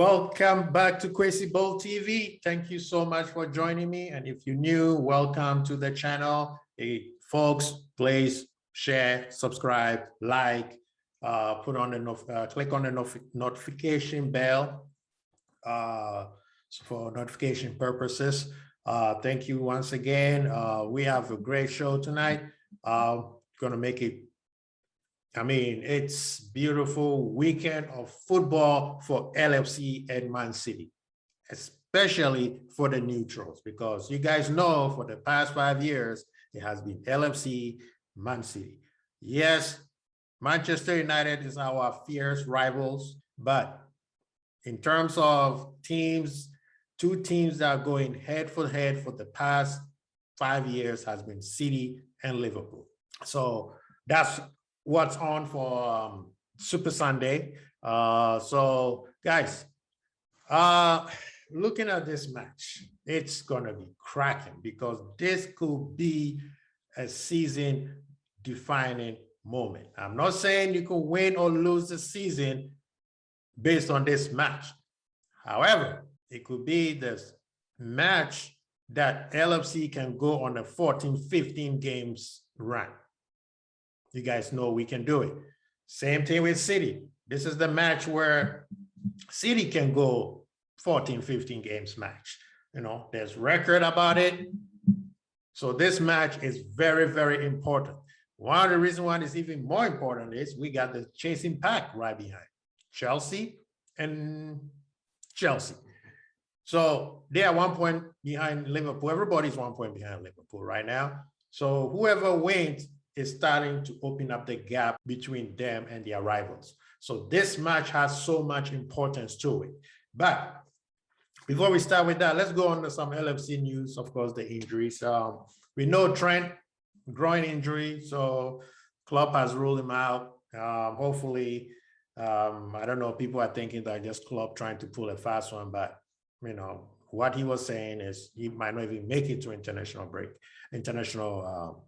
Welcome back to Kwasibold TV. Thank you so much for joining me. And if you're new, welcome to the channel. Hey, folks, please share, subscribe, like, put on the click on the notification bell for notification purposes. Thank you once again. We have a great show tonight. Gonna make it. I mean, it's beautiful weekend of football for LFC and Man City, especially for the neutrals, because you guys know for the past 5 years, it has been LFC, Man City. Yes, Manchester United is our fierce rivals, but in terms of teams, two teams that are going head for the past 5 years has been City and Liverpool. So that's what's on for Super Sunday. So guys, looking at this match, it's gonna be cracking because this could be a season defining moment. I'm not saying you can win or lose the season based on this match. However, it could be this match that LFC can go on a 14, 15 games run. You guys know we can do it. Same thing with City. This is the match where City can go 14, 15 games match. You know, there's record about it. So this match is very, very important. One of the reasons why it's even more important is we got the chasing pack right behind Chelsea and Chelsea. So they are 1 point behind Liverpool. Everybody's 1 point behind Liverpool right now. So whoever wins is starting to open up the gap between them and their rivals. So this match has so much importance to it. But before we start with that, let's go on to some LFC news. Of course, the injuries. We know Trent, groin injury, so club has ruled him out. Hopefully, I don't know, people are thinking that just club trying to pull a fast one, but you know, what he was saying is he might not even make it to international break, international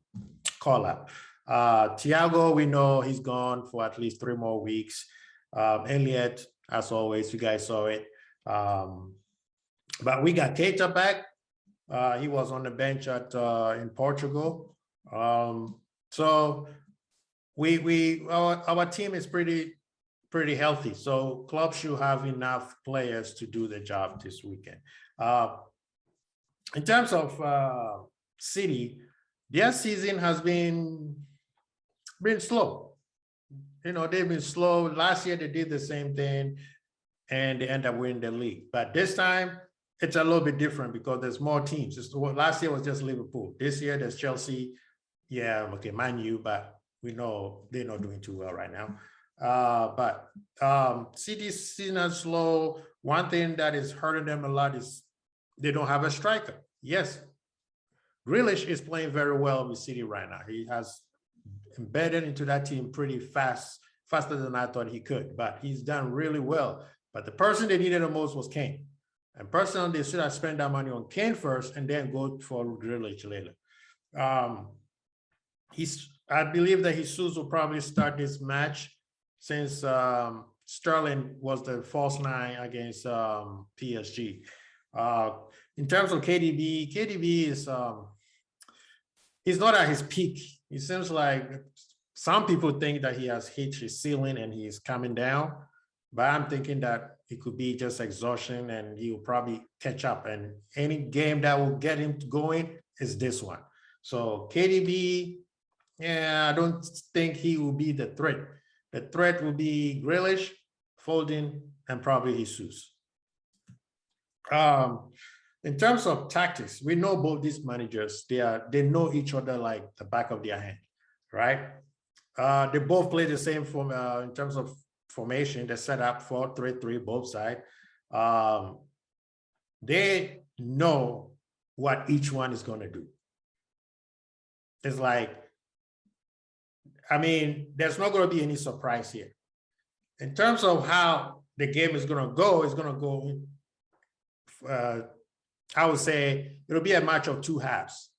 call up. Thiago, we know he's gone for at least 3 more weeks. Elliott, as always, you guys saw it. But we got Keita back. He was on the bench at in Portugal. So our team is pretty healthy. So club should have enough players to do the job this weekend. In terms of City, their season has been slow. You know, they've been slow. Last year, they did the same thing and they end up winning the league. But this time, it's a little bit different because there's more teams. Last year was just Liverpool. This year, there's Chelsea. Yeah, okay, Man U, but we know they're not doing too well right now. But City's season is slow. One thing that is hurting them a lot is they don't have a striker. Yes, Grealish is playing very well with City right now. He has embedded into that team pretty fast, faster than I thought he could, but he's done really well. But the person they needed the most was Kane. And personally, they should have spent that money on Kane first and then go for Grealish later. I believe that Jesus will probably start this match since Sterling was the false 9 against PSG. In terms of KDB is he's not at his peak. It seems like some people think that he has hit his ceiling and he's coming down, but I'm thinking that it could be just exhaustion and he will probably catch up. And any game that will get him going is this one. So KDB, yeah, I don't think he will be the threat. The threat will be Grealish, Foden, and probably Jesus. In terms of tactics, we know both these managers, they know each other like the back of their hand, right? They both play the same form in terms of formation. They set up 4-3-3 both sides. They know what each one is going to do. It's like, I mean, there's not going to be any surprise here. In terms of how the game is going to go, it's going to go, I would say it'll be a match of 2 halves.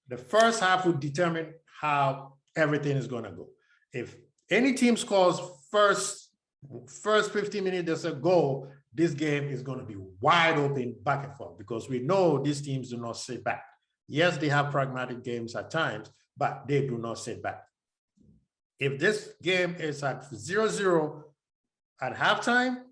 The first half will determine how everything is going to go. If any team scores first First 15 minutes, there's a goal. This game is going to be wide open back and forth because we know these teams do not sit back. Yes, they have pragmatic games at times, but they do not sit back. If this game is at 0-0 at halftime,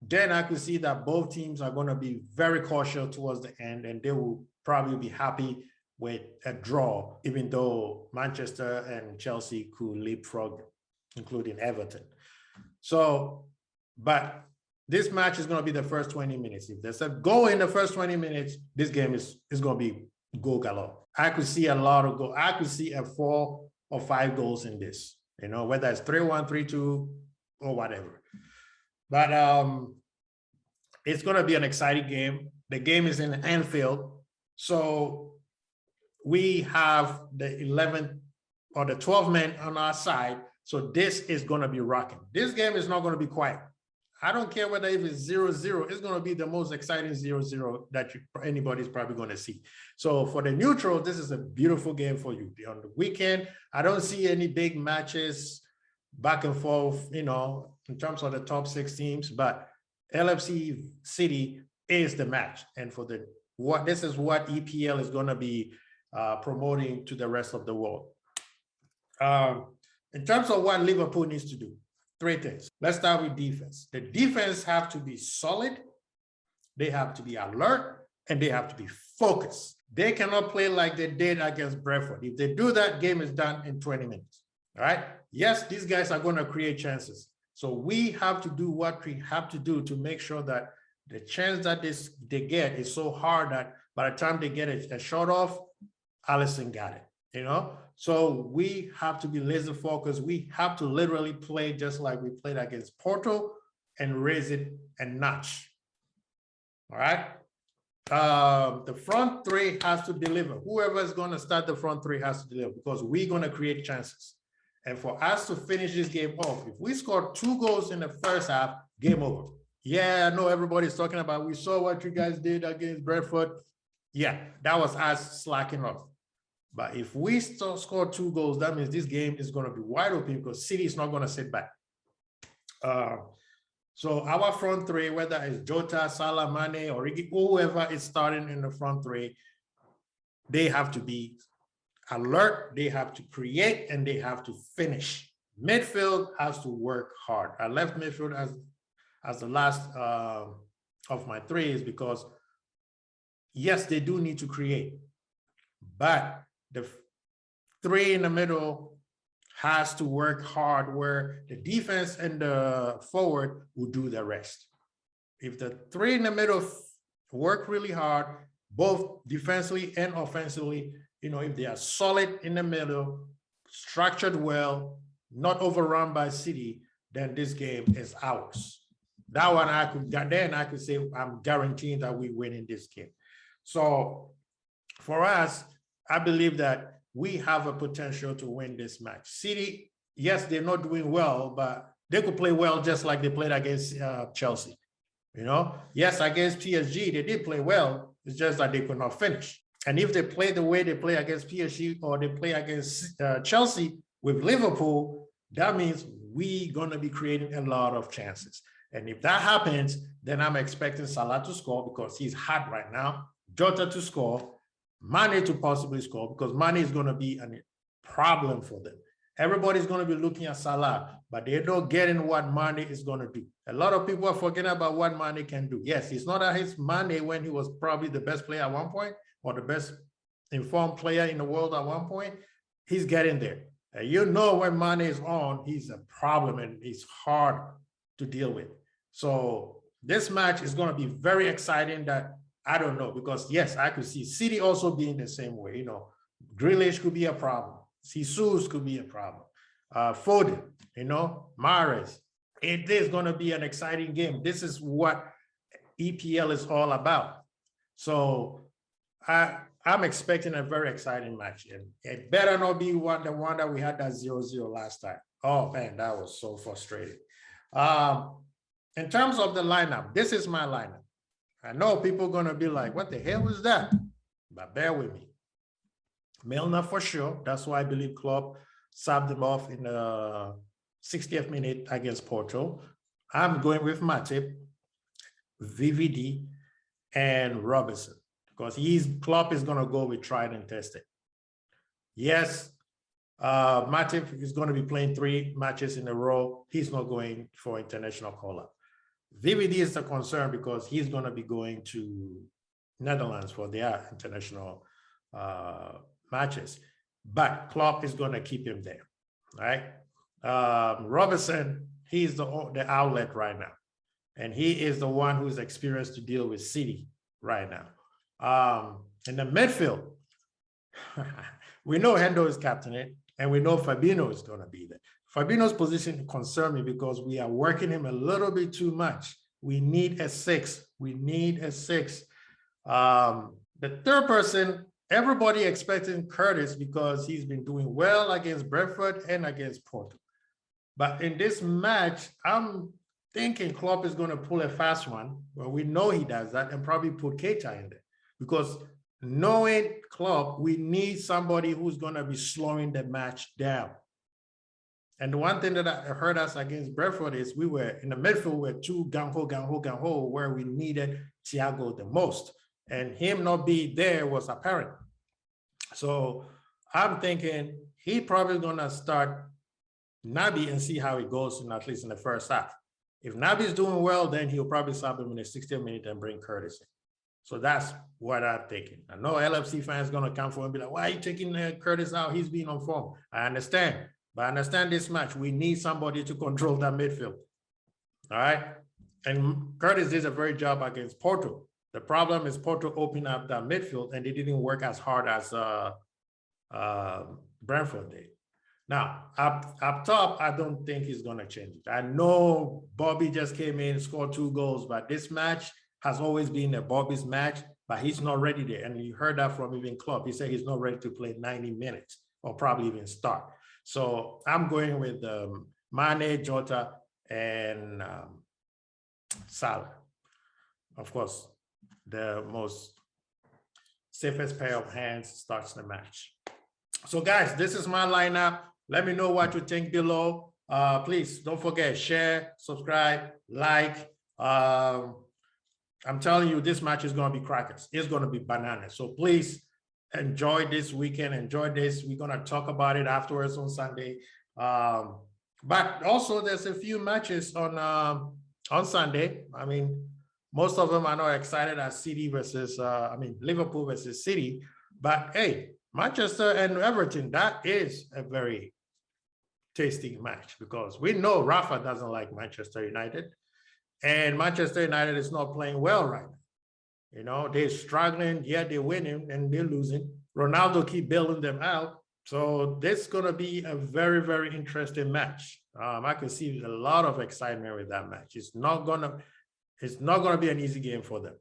then I could see that both teams are going to be very cautious towards the end, and they will probably be happy with a draw, even though Manchester and Chelsea could leapfrog, including Everton. So, but this match is going to be the first 20 minutes. If there's a goal in the first 20 minutes, this game is going to be goal galore. I could see a lot of goals. I could see a 4 or 5 goals in this, you know, whether it's 3-1, 3-2, or whatever. But it's going to be an exciting game. The game is in Anfield. So we have the 11th or the 12 men on our side. So this is going to be rocking. This game is not going to be quiet. I don't care whether if it's 0-0, it's going to be the most exciting 0-0 that anybody's probably going to see. So for the neutral, this is a beautiful game for you. On the weekend, I don't see any big matches back and forth, you know, in terms of the top 6 teams, but LFC City is the match. And for the this is what EPL is going to be promoting to the rest of the world. In terms of what Liverpool needs to do, 3 things. Let's start with defense. The defense have to be solid, they have to be alert, and they have to be focused. They cannot play like they did against Brentford. If they do that, game is done in 20 minutes. All right? Yes, these guys are going to create chances. So we have to do what we have to do to make sure that the chance that they get is so hard that by the time they get a shot off, Alisson got it, you know? So we have to be laser focused. We have to literally play just like we played against Porto and raise it a notch. All right. The front 3 has to deliver. Whoever is going to start the front 3 has to deliver because we're going to create chances. And for us to finish this game off, if we score 2 goals in the first half, game over. Yeah, I know everybody's talking about, we saw what you guys did against Brentford. Yeah, that was us slacking off. But if we still score 2 goals, that means this game is going to be wide open because City is not going to sit back. So our front 3, whether it's Jota, Salah, Mane, or whoever is starting in the front 3, they have to be alert, they have to create, and they have to finish. Midfield has to work hard. I left midfield as the last of my 3 is because, yes, they do need to create, but the 3 in the middle has to work hard where the defense and the forward will do the rest. If the 3 in the middle work really hard, both defensively and offensively, you know, if they are solid in the middle, structured well, not overrun by City, then this game is ours. That one I could say I'm guaranteeing that we win in this game. So for us, I believe that we have a potential to win this match. City, yes, they're not doing well, but they could play well just like they played against Chelsea. You know, yes, against PSG, they did play well. It's just that they could not finish. And if they play the way they play against PSG or they play against Chelsea with Liverpool, that means we're going to be creating a lot of chances. And if that happens, then I'm expecting Salah to score because he's hot right now, Jota to score, Mane to possibly score because Mane is going to be a problem for them. Everybody's going to be looking at Salah, but they're not getting what Mane is going to do. A lot of people are forgetting about what Mane can do. Yes, it's not at his Mane when he was probably the best player at one point or the best informed player in the world at one point. He's getting there. And you know when Mane is on, he's a problem and it's hard to deal with. So this match is going to be very exciting that I don't know, because yes, I could see City also being the same way. You know, Grealish could be a problem. Jesus could be a problem. Foden, you know, Mahrez. It is going to be an exciting game. This is what EPL is all about. So I'm expecting a very exciting match. And it better not be the one that we had that 0-0 last time. Oh, man, that was so frustrating. In terms of the lineup, this is my lineup. I know people are going to be like, what the hell is that? But bear with me. Milner for sure. That's why I believe Klopp subbed him off in the 60th minute against Porto. I'm going with Matip, VVD, and Robertson, because Klopp is going to go with tried and tested. Yes, Matip is going to be playing 3 matches in a row. He's not going for international call-up. VVD is the concern because he's going to be going to Netherlands for their international matches. But Klopp is going to keep him there, right? Robertson, he's the outlet right now. And he is the one who's experienced to deal with City right now. In the midfield, we know Hendo is captaining, and we know Fabinho is going to be there. Fabinho's position concerns me because we are working him a little bit too much. We need a 6. We need a 6. The third person, everybody expecting Curtis because he's been doing well against Brentford and against Porto. But in this match, I'm thinking Klopp is going to pull a fast one. Well, we know he does that, and probably put Keita in there. Because knowing Klopp, we need somebody who's going to be slowing the match down. And the one thing that I heard us against Brentford is we were in the midfield, we were too gung-ho, where we needed Thiago the most. And him not being there was apparent. So I'm thinking he probably going to start Naby and see how it goes, at least in the first half. If Naby is doing well, then he'll probably sub him in the 60th minute and bring Curtis in. So that's what I'm thinking. I know LFC fans going to come for him and be like, why are you taking Curtis out? He's been on form. I understand. But I understand this match. We need somebody to control that midfield. All right? And Curtis did a very job against Porto. The problem is Porto opened up that midfield and they didn't work as hard as Brentford did. Now, up top, I don't think he's going to change it. I know Bobby just came in, scored 2 goals, but this match has always been a Bobby's match, but he's not ready there. And you heard that from even Klopp. He said he's not ready to play 90 minutes or probably even start. So I'm going with Mane, Jota, and Salah. Of course, the most safest pair of hands starts the match. So guys, this is my lineup. Let me know what you think below. Please don't forget, share, subscribe, like. I'm telling you, this match is going to be crackers. It's going to be bananas. So please enjoy this weekend. Enjoy this. We're going to talk about it afterwards on Sunday. But also, there's a few matches on Sunday. I mean, most of them are not excited as City versus, Liverpool versus City. But hey, Manchester and Everton, that is a very tasty match because we know Rafa doesn't like Manchester United. And Manchester United is not playing well right now. You know, they're struggling. Yeah, they're winning and they're losing. Ronaldo keep bailing them out. So this is going to be a very, very interesting match. I can see a lot of excitement with that match. It's not going to be an easy game for them.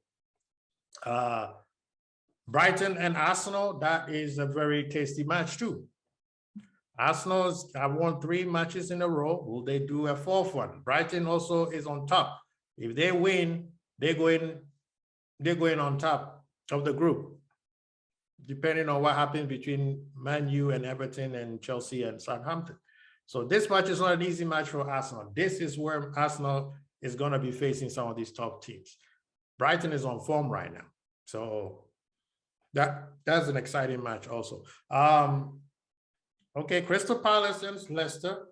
Brighton and Arsenal, that is a very tasty match too. Arsenal have won 3 matches in a row. Will they do a 4th one? Brighton also is on top. If they win, they're going on top of the group, depending on what happens between Man U and Everton and Chelsea and Southampton. So this match is not an easy match for Arsenal. This is where Arsenal is going to be facing some of these top teams. Brighton is on form right now. So that's an exciting match also. Okay, Crystal Palace and Leicester.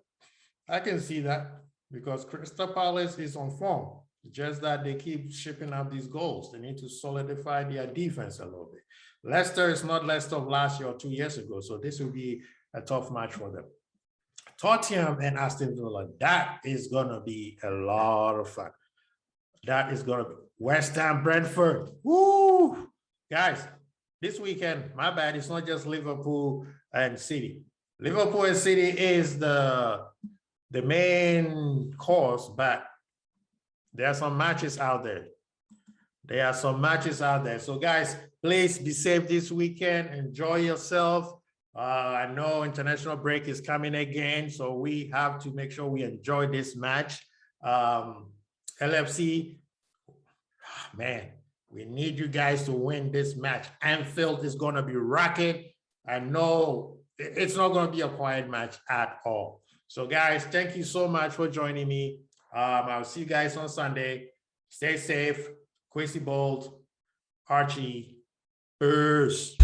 I can see that because Crystal Palace is on form. Just that they keep shipping out these goals. They need to solidify their defense a little bit. Leicester is not Leicester of last year or 2 years ago, so this will be a tough match for them. Tottenham and Aston Villa, that is going to be a lot of fun. That is going to be West Ham, Brentford. Woo! Guys, this weekend, my bad, it's not just Liverpool and City. Liverpool and City is the main course, but there are some matches out there. So guys, please be safe this weekend. Enjoy yourself. I know international break is coming again, so we have to make sure we enjoy this match. LFC, man, we need you guys to win this match. Anfield is going to be rocking. I know it's not going to be a quiet match at all. So guys, thank you so much for joining me. I'll see you guys on Sunday. Stay safe. Kwasibold, Archie, peace.